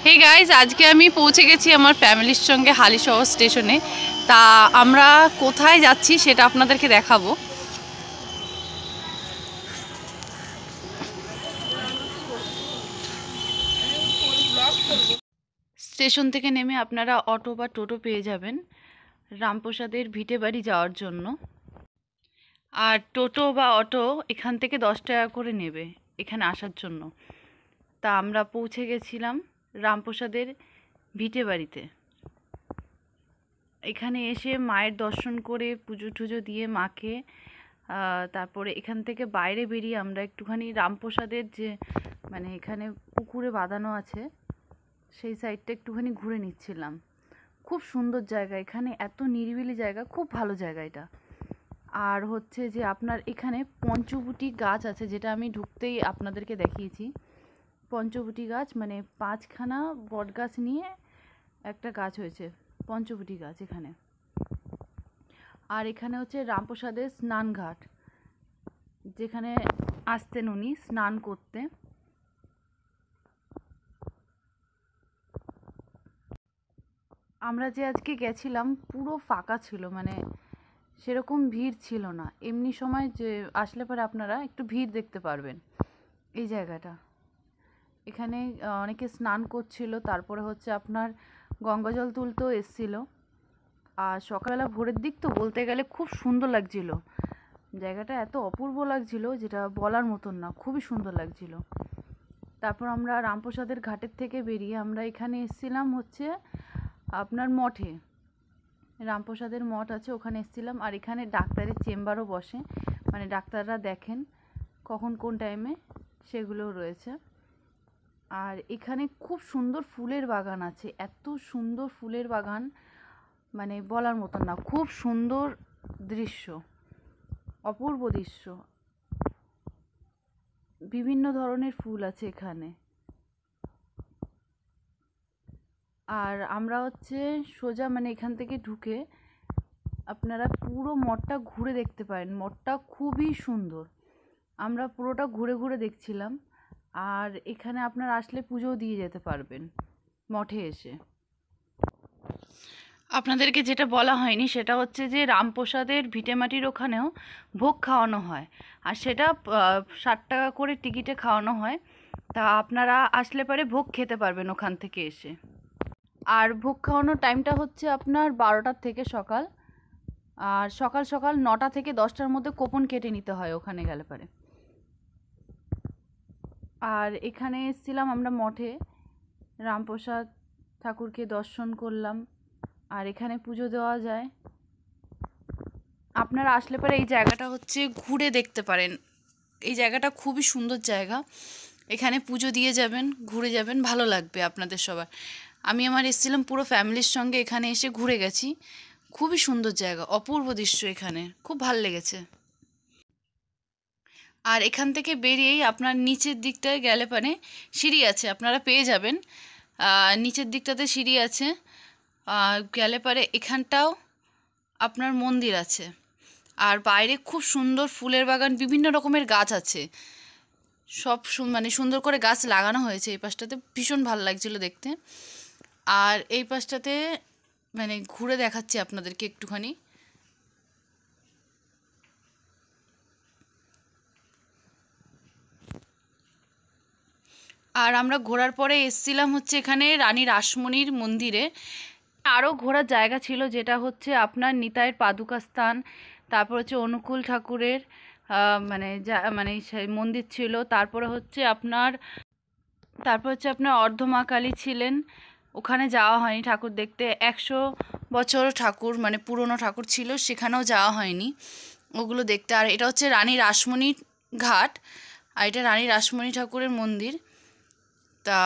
Hey guys, আজকে আমি পৌঁছে গেছি আমার ফ্যামিলির সঙ্গে হালিশহর স্টেশনে। তা আমরা কোথায় যাচ্ছি সেটা আপনাদেরকে দেখাবো। স্টেশন থেকে নেমে আপনারা অটো বা টোটো পেয়ে যাবেন রামপ্রসাদের ভিটে বাড়ি যাওয়ার জন্য। আর টোটো বা অটো এখান থেকে 10 টাকা করে নেবে এখানে আসার জন্য। তা আমরা পৌঁছে গেছিলাম রামপ্রসাদের ভিটে বাড়িতে। এখানে এসে মায়ের দর্শন করে পুজো টুজো দিয়ে মাকে তারপরে এখান থেকে বাইরে বেরিয়ে আমরা একটুখানি রামপ্রসাদের যে এখানে পুকুরে বাঁধানো আছে সেই সাইডটা একটুখানি ঘুরে নিচ্ছিলাম। খুব সুন্দর জায়গা, এখানে এত নিরিবিলি জায়গা, খুব ভালো জায়গা এটা। আর হচ্ছে যে আপনার এখানে পঞ্চবটি গাছ আছে, যেটা আমি ঢুকতেই আপনাদেরকে দেখিয়েছি। পঞ্চবটি গাছ 5খানা বট গাছ নিয়ে একটা গাছ হয়েছে, পঞ্চবটি গাছ এখানে। আর এখানে হচ্ছে রামপ্রসাদের স্নানঘাট, যেখানে আসতেন উনি স্নান করতে। আমরা যে আজকে গেছিলাম পুরো ফাঁকা ছিল, সেরকম ভিড় ছিল না। এমনি সময় যে আসলে পরে আপনারা একটু ভিড় দেখতে পারবেন। এই জায়গাটা এখানে অনেকে স্নান করছিল, তারপরে হচ্ছে আপনার গঙ্গাজল তুলতেও এসছিল। আর সকালবেলা ভোরের দিক তো বলতে গেলে খুব সুন্দর লাগছিল জায়গাটা, এত অপূর্ব লাগছিল যেটা বলার মতন না, খুবই সুন্দর লাগছিল। তারপর আমরা রামপ্রসাদের ঘাটের থেকে বেরিয়ে আমরা এখানে এসেছিলাম হচ্ছে আপনার মঠে, রামপ্রসাদের মঠ আছে ওখানে এসেছিলাম। আর এখানে ডাক্তারের চেম্বারও বসে, ডাক্তাররা দেখেন কখন কোন টাইমে, সেগুলোও রয়েছে। আর এখানে খুব সুন্দর ফুলের বাগান আছে, এত সুন্দর ফুলের বাগান বলার মতন না, খুব সুন্দর দৃশ্য, অপূর্ব দৃশ্য। বিভিন্ন ধরনের ফুল আছে এখানে। আর আমরা হচ্ছে সোজা এখান থেকে ঢুকে আপনারা পুরো মঠটা ঘুরে দেখতে পারেন। মঠটা খুবই সুন্দর, আমরা পুরোটা ঘুরে ঘুরে দেখছিলাম। আর এখানে আপনারা আসলে পুজোও দিয়ে যেতে পারবেন মঠে এসে। আপনাদেরকে যেটা বলা হয়নি সেটা হচ্ছে যে রামপ্রসাদের ভিটেমাটির ওখানেও ভোগ খাওয়ানো হয়, আর সেটা 60 টাকা করে টিকিটে খাওয়ানো হয়। তা আপনারা আসলে পরে ভোগ খেতে পারবেন ওখান থেকে এসে। আর ভোগ খাওয়ানোর টাইমটা হচ্ছে আপনার 12টার থেকে সকাল, আর সকাল সকাল 9টা থেকে 10টার মধ্যে কুপন কেটে নিতে হয় ওখানে গেলে পরে। আর এখানে এসেছিলাম আমরা মঠে, রামপ্রসাদ ঠাকুরকে দর্শন করলাম। আর এখানে পুজো দেওয়া যায়। আপনারা আসলে পরে এই জায়গাটা হচ্ছে ঘুরে দেখতে পারেন। এই জায়গাটা খুবই সুন্দর জায়গা, এখানে পুজো দিয়ে যাবেন, ঘুরে যাবেন, ভালো লাগবে আপনাদের সবার। আমি আমার এসেছিলাম পুরো ফ্যামিলির সঙ্গে, এখানে এসে ঘুরে গেছি। খুবই সুন্দর জায়গা, অপূর্ব দৃশ্য, এখানে খুব ভালো লেগেছে। আর এখান থেকে বেরিয়েই আপনার নিচের দিকটায় গেলে পরে সিঁড়ি আছে, আপনারা পেয়ে যাবেন। নিচের দিকটাতে সিঁড়ি আছে, গেলে পরে এখানটাও আপনার মন্দির আছে। আর বাইরে খুব সুন্দর ফুলের বাগান, বিভিন্ন রকমের গাছ আছে, সব সুন্দর করে গাছ লাগানো হয়েছে। এই পাশটাতে ভীষণ ভালো লাগছিল দেখতে। আর এই পাশটাতে ঘুরে দেখাচ্ছি আপনাদেরকে একটুখানি। আর আমরা ঘোরার পরে এসছিলাম হচ্ছে এখানে রানী রাসমণির মন্দিরে। আরও ঘোরার জায়গা ছিল, যেটা হচ্ছে আপনার নিতাইয়ের পাদুকা স্থান, তারপর হচ্ছে অনুকূল ঠাকুরের সেই মন্দির ছিল। তারপর হচ্ছে আপনার অর্ধমাকালী ছিলেন, ওখানে যাওয়া হয়নি ঠাকুর দেখতে। 100 বছর ঠাকুর পুরনো ঠাকুর ছিল, সেখানেও যাওয়া হয়নি ওগুলো দেখতে। আর এটা হচ্ছে রানী রাসমণির ঘাট, আর এটা রানী রাসমণি ঠাকুরের মন্দির। তা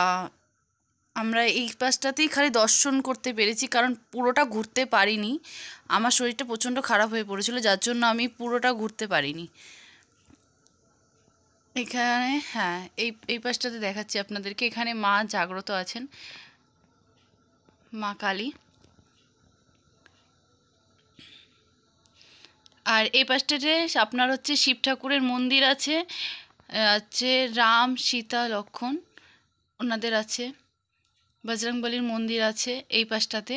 আমরা এই পাশটাতেই খালি দর্শন করতে পেরেছি, কারণ পুরোটা ঘুরতে পারিনি। আমার শরীরটা প্রচণ্ড খারাপ হয়ে পড়েছিল, যার জন্য আমি পুরোটা ঘুরতে পারিনি। এখানে এই পাশটাতে দেখাচ্ছি আপনাদেরকে, এখানে মা জাগ্রত আছেন, মা কালী। আর এই পাশটাতে আপনার হচ্ছে শিব ঠাকুরের মন্দির আছে, রাম সীতা লক্ষ্মণ ওনাদের আছে। বজরংবলীর মন্দির আছে এই পাশটাতে।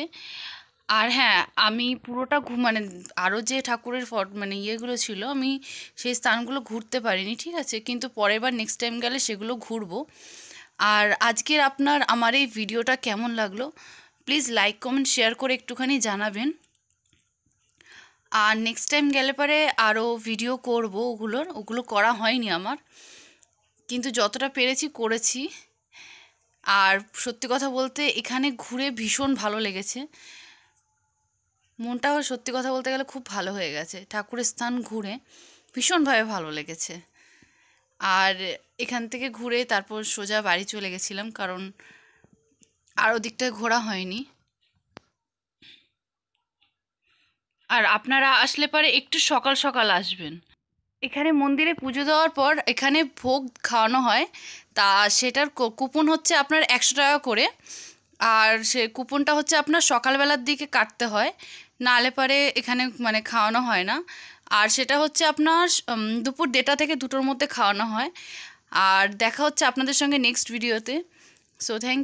আর হ্যাঁ, আমি পুরোটা মানে আরও যে ঠাকুরের মানে ইয়েগুলো ছিল, আমি সেই স্থানগুলো ঘুরতে পারিনি, ঠিক আছে, কিন্তু পরের বার নেক্সট টাইম গেলে সেগুলো ঘুরবো। আর আজকের আমার এই ভিডিওটা কেমন লাগলো প্লিজ লাইক কমেন্ট শেয়ার করে একটুখানি জানাবেন। আর নেক্সট টাইম গেলে পরে আরও ভিডিও করব, ওগুলো করা হয়নি আমার, কিন্তু যতটা পেরেছি করেছি। আর সত্যি কথা বলতে এখানে ঘুরে ভীষণ ভালো লেগেছে, মনটাও সত্যি কথা বলতে গেলে খুব ভালো হয়ে গেছে, ঠাকুরের স্থান ঘুরে ভীষণভাবে ভালো লেগেছে। আর এখান থেকে ঘুরে তারপর সোজা বাড়ি চলে গেছিলাম, কারণ আর ওদিকটায় ঘোরা হয়নি। আর আপনারা আসলে পরে একটু সকাল সকাল আসবেন। এখানে মন্দিরে পুজো দেওয়ার পর এখানে ভোগ খাওয়ানো হয়, তা সেটার কুপন হচ্ছে আপনার 100 টাকা করে। আর সে কুপনটা হচ্ছে আপনার সকালবেলার দিকে কাটতে হয়, নাহলে পরে এখানে মানে খাওয়ানো হয় না। আর সেটা হচ্ছে আপনার দুপুর 1:30 থেকে 2টোর মধ্যে খাওয়ানো হয়। আর দেখা হচ্ছে আপনাদের সঙ্গে নেক্সট ভিডিওতে। So thank